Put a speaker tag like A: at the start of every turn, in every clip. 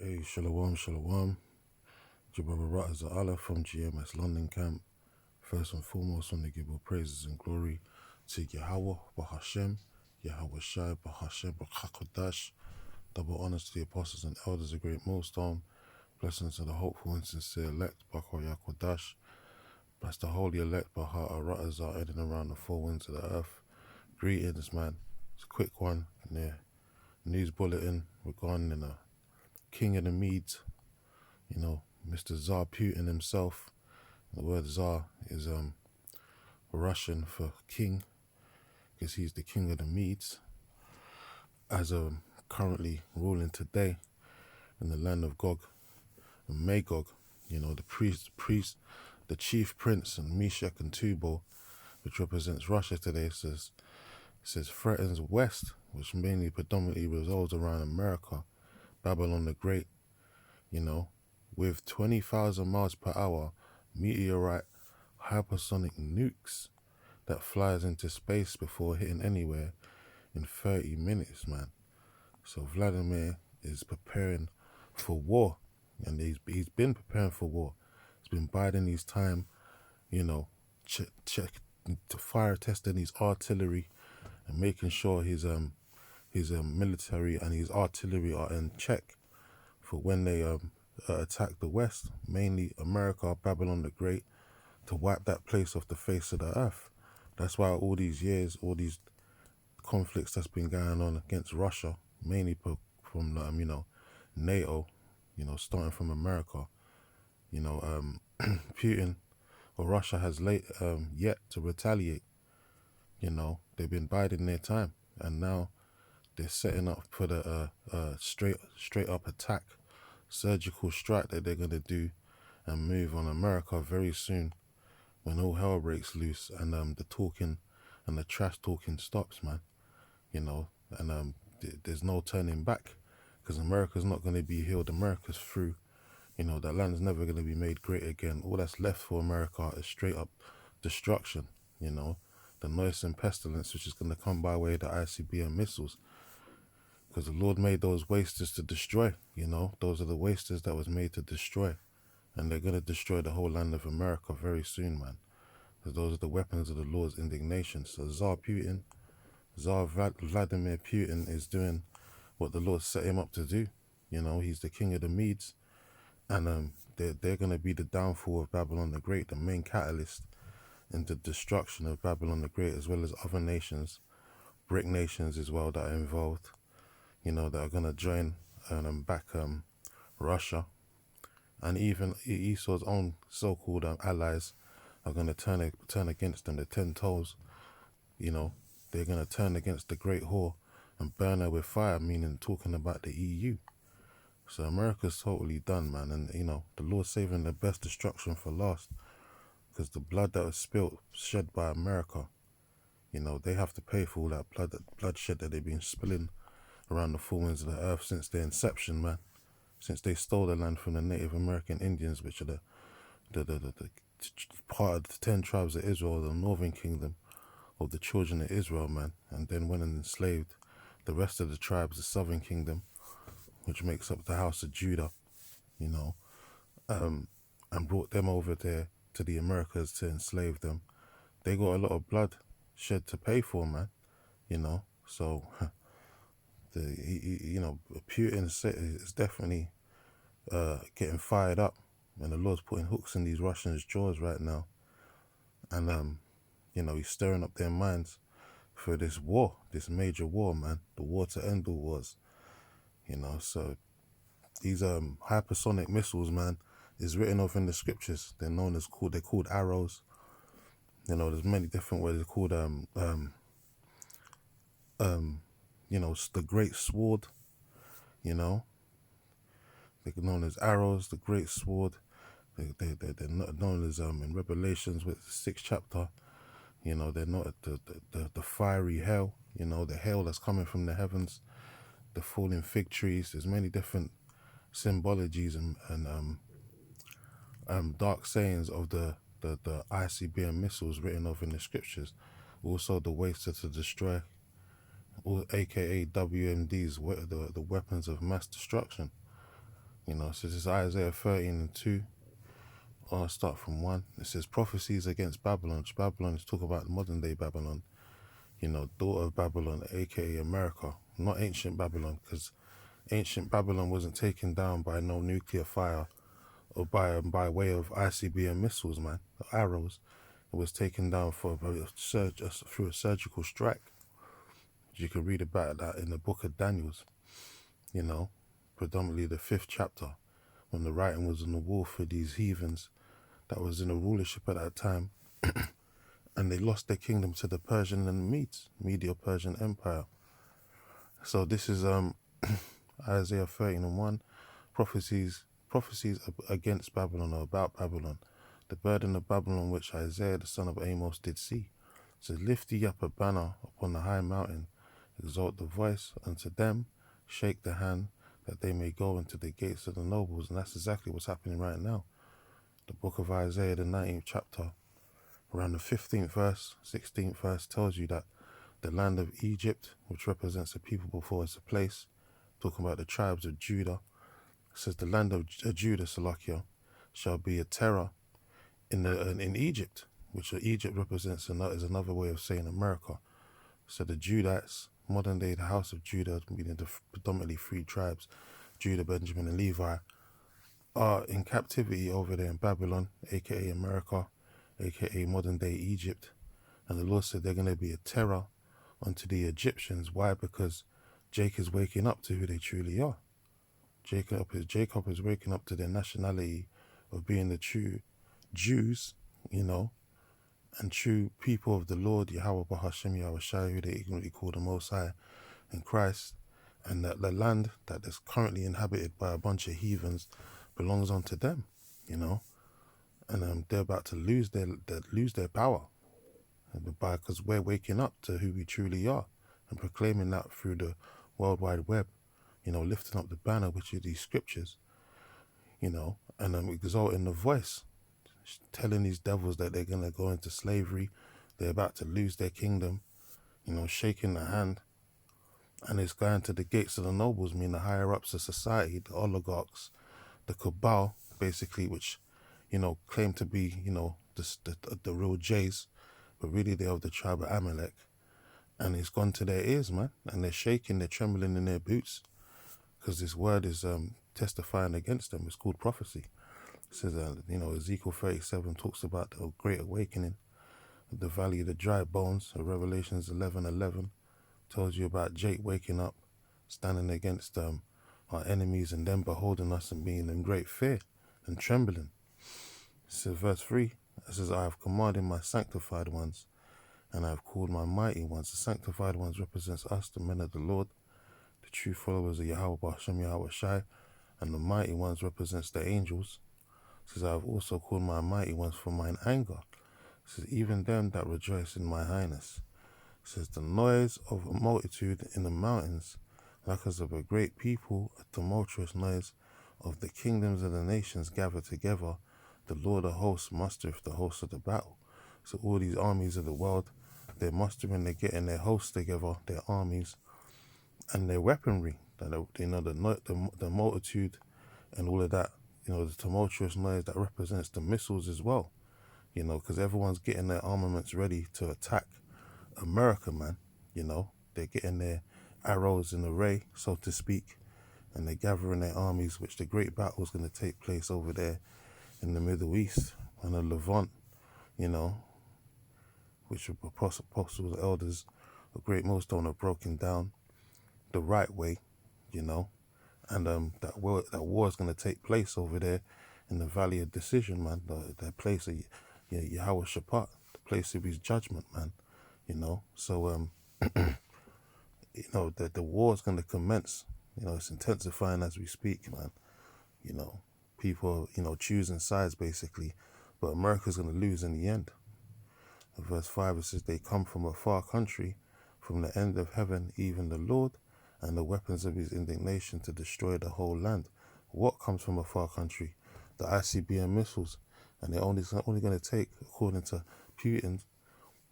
A: Hey, Shalom, Shalom. Jabbar Rat Allah from GMS London Camp. First and foremost, want to give all praises and glory to Yahweh, Bahashem, Yahweh Shai, Bahashem, Bachakodash. Double honors to the apostles and elders, a great millstone. Blessings to the hopeful and sincere elect, Bako Yakodash. Bless the holy elect, Baha Aratazar, heading around the four winds of the earth. Greetings, man. It's a quick one in the news bulletin regarding the King of the Medes, Mr. Tsar Putin himself. The word Tsar is Russian for king, because he's the king of the Medes, as currently ruling today in the land of Gog and Magog. The chief prince and Meshach and Tubal, which represents Russia today, says threatens West, which mainly predominantly revolves around America, Babylon the Great, with 20,000 miles per hour meteorite hypersonic nukes that flies into space before hitting anywhere in 30 minutes, man. So Vladimir is preparing for war, and he's been preparing for war. He's been biding his time, check to fire testing his artillery and making sure his military and his artillery are in check for when they attack the West, mainly America, Babylon the Great, to wipe that place off the face of the earth. That's why all these years, all these conflicts that's been going on against Russia, mainly from NATO, starting from America, Putin or Russia has yet to retaliate. They've been biding their time, and now they're setting up for the straight up attack, surgical strike that they're gonna do and move on America very soon, when all hell breaks loose and the talking and the trash talking stops, man. There's no turning back, because America's not going to be healed. America's through. That land's never going to be made great again. All that's left for America is straight up destruction. The noisome pestilence, which is going to come by way of the ICBM missiles, because the Lord made those wasters to destroy. Those are the wasters that was made to destroy, and they're going to destroy the whole land of America very soon, man. Because those are the weapons of the Lord's indignation. So Tsar Vladimir Putin is doing what the Lord set him up to do. He's the king of the Medes, and they're going to be the downfall of Babylon the Great, the main catalyst in the destruction of Babylon the Great, as well as other nations, brick nations as well, that are involved, that are going to join and back Russia. And even Esau's own so-called allies are going to turn against them. The 10 toes, they're going to turn against the great whore and burn her with fire, meaning talking about the EU. So America's totally done, man. And, the Lord's saving the best destruction for last, because the blood that was shed by America, they have to pay for all that bloodshed that they've been spilling around the four winds of the earth since their inception, man. Since they stole the land from the Native American Indians, which are the part of the 10 tribes of Israel, the northern kingdom of the children of Israel, man, and then went and enslaved the rest of the tribes, the southern kingdom, which makes up the house of Judah, and brought them over there to the Americas to enslave them. They got a lot of blood shed to pay for, man. So Putin is definitely getting fired up, and the Lord's putting hooks in these Russians' jaws right now, and he's stirring up their minds for this war, this major war, man, the war to end all wars. So these hypersonic missiles, man, is written off in the scriptures. They're called arrows. There's many different ways. They're called the great sword. They're known as arrows, the great sword. They're not known as in Revelations with the 6th chapter. They're not the fiery hell. The hell that's coming from the heavens, the falling fig trees. There's many different symbologies and dark sayings of the ICBM missiles written of in the scriptures. Also the waster to destroy, aka WMDs, the weapons of mass destruction. You know, so this is Isaiah 13:2. I'll start from 1. It says prophecies against Babylon, which Babylon is talking about the modern day Babylon, you know, daughter of Babylon, aka America, not ancient Babylon, because ancient Babylon wasn't taken down by no nuclear fire or by way of ICBM missiles, man, or arrows. It was taken down through a surgical strike. You can read about that in the book of Daniel's, you know, predominantly the 5th chapter, when the writing was on the wall for these heathens that was in a rulership at that time, and they lost their kingdom to the Persian and Medes, Medio-Persian Empire. So this is Isaiah 13:1, prophecies against Babylon or about Babylon, the burden of Babylon which Isaiah the son of Amos did see. It says, lift ye up a banner upon the high mountain, exalt the voice unto them, shake the hand, that they may go into the gates of the nobles. And that's exactly what's happening right now. The book of Isaiah, the 19th chapter, around the 15th verse, 16th verse, tells you that the land of Egypt, which represents a people before it's a place, talking about the tribes of Judah, says the land of Judah, Salakia, shall be a terror in Egypt, which Egypt represents is another way of saying America. So the Judites, modern day the house of Judah, meaning the predominantly 3 tribes, Judah, Benjamin, and Levi, are in captivity over there in Babylon, aka America, aka modern day Egypt. And the Lord said they're going to be a terror unto the Egyptians. Why? Because Jacob is waking up to who they truly are. Jacob is waking up to their nationality of being the true Jews, you know, and true people of the Lord, Yahweh Bahashem Yahweh Shai, who they ignorantly call the Most High, and Christ, and that the land that is currently inhabited by a bunch of heathens belongs unto them, you know, and they're about to lose their power, because we're waking up to who we truly are and proclaiming that through the World Wide Web, you know, lifting up the banner, which are these scriptures, you know, and exalting the voice, telling these devils that they're going to go into slavery, they're about to lose their kingdom, you know, shaking the hand, and it's going to the gates of the nobles, meaning the higher ups of society, the oligarchs, the cabal, basically, which, you know, claim to be, you know, the real Jays, but really they're of the tribe of Amalek, and it's gone to their ears, man, and they're shaking, they're trembling in their boots, because this word is testifying against them. It's called prophecy. It says, you know, Ezekiel 37 talks about the great awakening, the valley of the dry bones. Revelations 11:11 tells you about Jake waking up, standing against our enemies, and then beholding us and being in great fear and trembling. It says, verse 3, it says, I have commanded my sanctified ones, and I have called my mighty ones. The sanctified ones represents us, the men of the Lord, the true followers of Yahweh Hashem Yahweh Shai, and the mighty ones represents the angels. It says, I have also called my mighty ones for mine anger. It says, even them that rejoice in my highness. It says, the noise of a multitude in the mountains, like as of a great people, a tumultuous noise of the kingdoms of the nations gathered together. The Lord of hosts mustereth the hosts of the battle. So all these armies of the world, they're mustering, they're getting their hosts together, their armies, and their weaponry. You know, the multitude and all of that, you know, the tumultuous noise that represents the missiles as well, you know, because everyone's getting their armaments ready to attack America, man. You know, they're getting their arrows in array, so to speak, and they're gathering their armies, which the great battle is going to take place over there in the Middle East and the Levant, you know, which the apostles, elders, a great millstone have broken down the right way, you know, and that war is going to take place over there in the Valley of Decision, man, the place of Yahweh Shaphat, the place of his judgment, man, you know. So you know, the war is going to commence, you know, it's intensifying as we speak, man, you know, people, you know, choosing sides basically, but America's going to lose in the end. In verse 5 it says, they come from a far country, from the end of heaven, even the Lord, and the weapons of his indignation to destroy the whole land. What comes from a far country? The ICBM missiles, and they're only going to take, according to Putin's,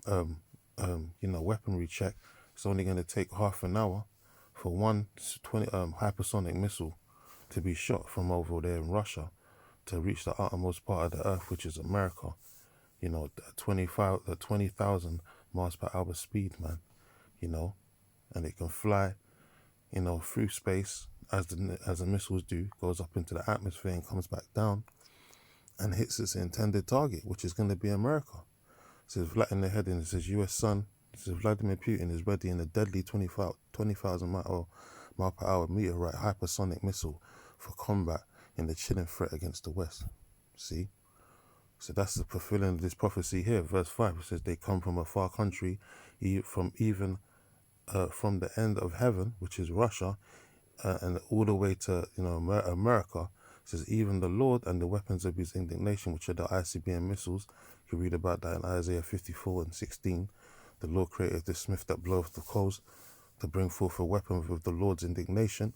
A: you know, weaponry check, it's only going to take half an hour for one hypersonic missile to be shot from over there in Russia to reach the uttermost part of the earth, which is America. You know, the 20,000 miles per hour speed, man. You know, and it can fly, you know, through space as the missiles do, goes up into the atmosphere and comes back down and hits its intended target, which is going to be America. It says flat in the heading, it says U.S. Sun, it says Vladimir Putin is ready in a deadly 20,000 mile per hour meteorite hypersonic missile for combat in the chilling threat against the West. See? So that's the fulfilling of this prophecy here. Verse 5, it says they come from a far country, from the end of heaven, which is Russia, and all the way to, you know, America. It says even the Lord and the weapons of his indignation, which are the ICBM missiles. You can read about that in Isaiah 54:16. The Lord created the smith that bloweth the coals to bring forth a weapon with the Lord's indignation.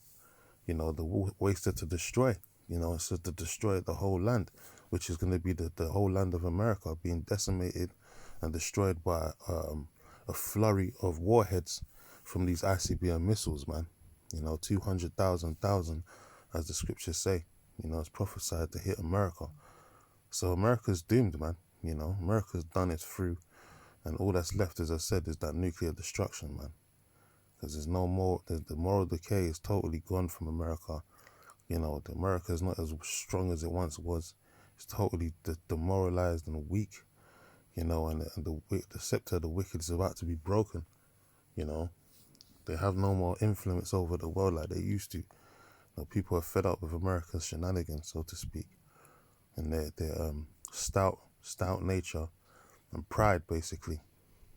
A: You know, the waster to destroy. You know, it says to destroy the whole land, which is going to be the whole land of America being decimated and destroyed by a flurry of warheads from these ICBM missiles, man. You know, 200,000, as the scriptures say. You know, it's prophesied to hit America. So America's doomed, man. You know, America's done its through. And all that's left, as I said, is that nuclear destruction, man. Because there's no more, the moral decay is totally gone from America. You know, America is not as strong as it once was. It's totally demoralized and weak. You know, and the scepter of the wicked is about to be broken. You know, they have no more influence over the world like they used to. You know, people are fed up with America's shenanigans, so to speak, and their stout nature and pride, basically.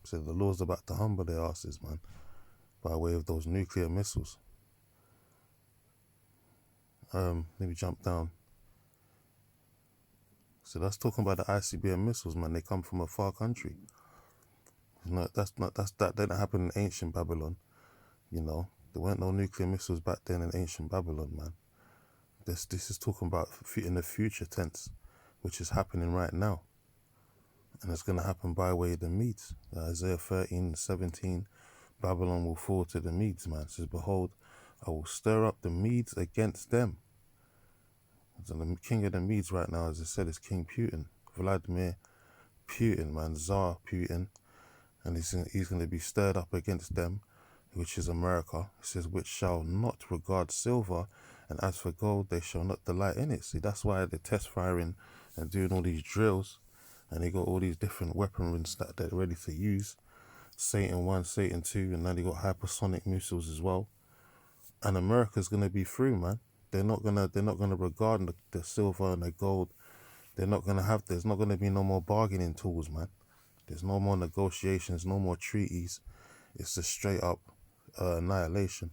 A: So the Lord's about to humble their asses, man, by way of those nuclear missiles. Let me jump down. So that's talking about the ICBM missiles, man. They come from a far country. That didn't happen in ancient Babylon. You know, there weren't no nuclear missiles back then in ancient Babylon, man. This is talking about in the future tense, which is happening right now. And it's going to happen by way of the Medes. Isaiah 13:17, Babylon will fall to the Medes, man. It says, behold, I will stir up the Medes against them. So the king of the Medes right now, as I said, is King Putin. Vladimir Putin, man. Tsar Putin. And he's going to be stirred up against them, which is America. It says, which shall not regard silver, and as for gold, they shall not delight in it. See, that's why they're test firing and doing all these drills, and they got all these different weaponries that they're ready to use. Satan 1, Satan 2, and now they got hypersonic missiles as well. And America's gonna be through, man. They're not gonna regard the silver and the gold. There's not gonna be no more bargaining tools, man. There's no more negotiations, no more treaties. It's just straight up annihilation.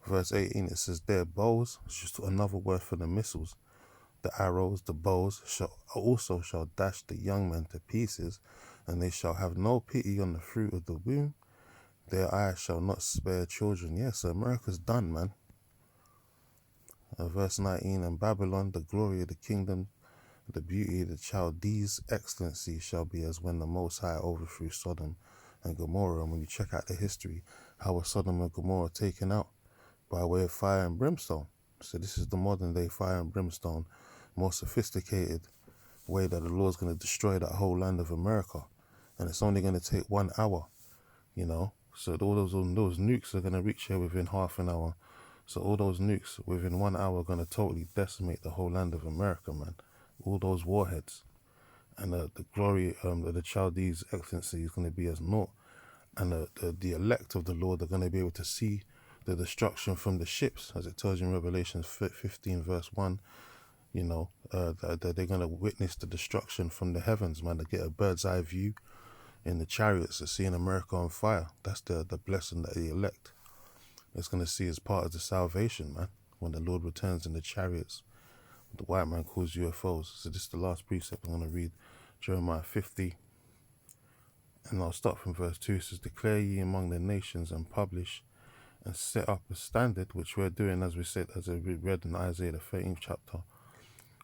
A: Verse 18, it says, their bows, it's just another word for the missiles. The arrows, the bows, shall dash the young men to pieces, and they shall have no pity on the fruit of the womb. Their eyes shall not spare children. Yes, so America's done, man. Verse 19, and Babylon, the glory of the kingdom, the beauty of the Chaldees' excellency shall be as when the Most High overthrew Sodom and Gomorrah. And when you check out the history, how were Sodom and Gomorrah taken out? By way of fire and brimstone. So this is the modern day fire and brimstone, more sophisticated way that the Lord's going to destroy that whole land of America. And it's only going to take 1 hour, you know. So all those nukes are going to reach here within half an hour. So all those nukes within 1 hour are going to totally decimate the whole land of America, man. All those warheads. And the glory of the Chaldees' excellency is going to be as naught. And the elect of the Lord are going to be able to see the destruction from the ships, as it tells you in Revelation 15 verse 1. You know, that they're going to witness the destruction from the heavens, man. To get a bird's eye view in the chariots of seeing America on fire. That's the blessing that the elect is going to see as part of the salvation, man. When the Lord returns in the chariots, the white man calls UFOs. So this is the last precept I'm going to read. Jeremiah 50. And I'll start from verse 2. It says, declare ye among the nations and publish and set up a standard, which we're doing, as we said, as we read in Isaiah the 13th chapter.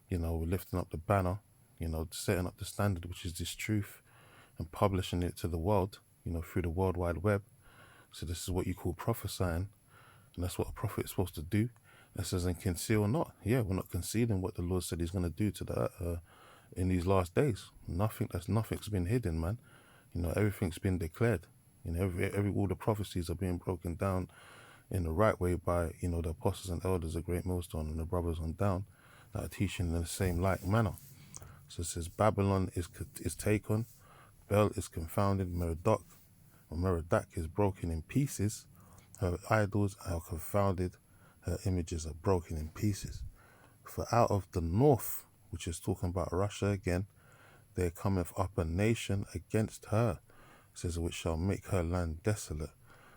A: You know, we're lifting up the banner, you know, setting up the standard, which is this truth, and publishing it to the world, you know, through the World Wide Web. So this is what you call prophesying, and that's what a prophet is supposed to do. It says, and conceal not. Yeah, we're not concealing what the Lord said He's going to do to that in these last days. Nothing's been hidden, man. Everything's been declared. Every all the prophecies are being broken down in the right way by the apostles and elders of Great Millstone and the brothers on down that are teaching in the same like manner. So it says Babylon is taken, Bel is confounded, Merodach is broken in pieces, her idols are confounded, her images are broken in pieces. For out of the north, which is talking about Russia again, there cometh up a nation against her, says, which shall make her land desolate,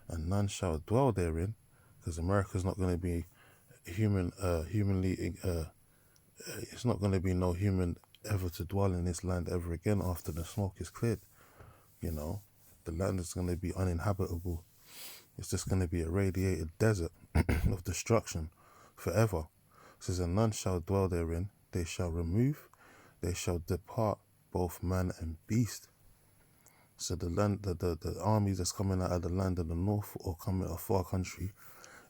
A: and none shall dwell therein, because America's not going to be humanly, it's not going to be no human ever to dwell in this land ever again after the smoke is cleared. The land is going to be uninhabitable. It's just going to be a radiated desert of destruction forever. It says, and none shall dwell therein, they shall remove, they shall depart, both man and beast. So the land, the armies that's coming out of the land of the north or coming out of far country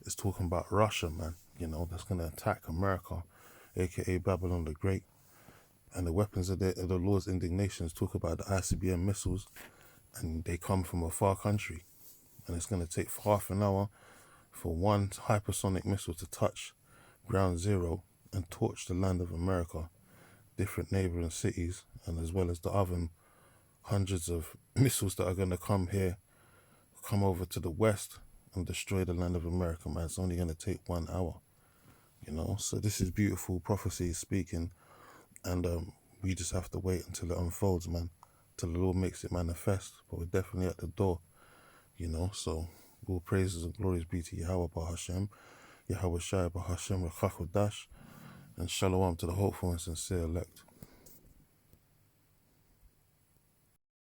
A: is talking about Russia, man. That's going to attack America, aka Babylon the Great. And the weapons of the Lord's indignations talk about the ICBM missiles, and they come from a far country. And it's going to take half an hour for one hypersonic missile to touch ground zero and torch the land of America, different neighboring cities, and as well as the other hundreds of missiles that are going to come over to the west and destroy the land of America, man. It's only going to take 1 hour, So this is beautiful prophecy speaking, and we just have to wait until it unfolds, man, till the Lord makes it manifest. But we're definitely at the door, So all praises and glories be to Yahweh Bahashem, Yahweh Shai Bahashem Rakakodash, and shalom to the hopeful and sincere elect.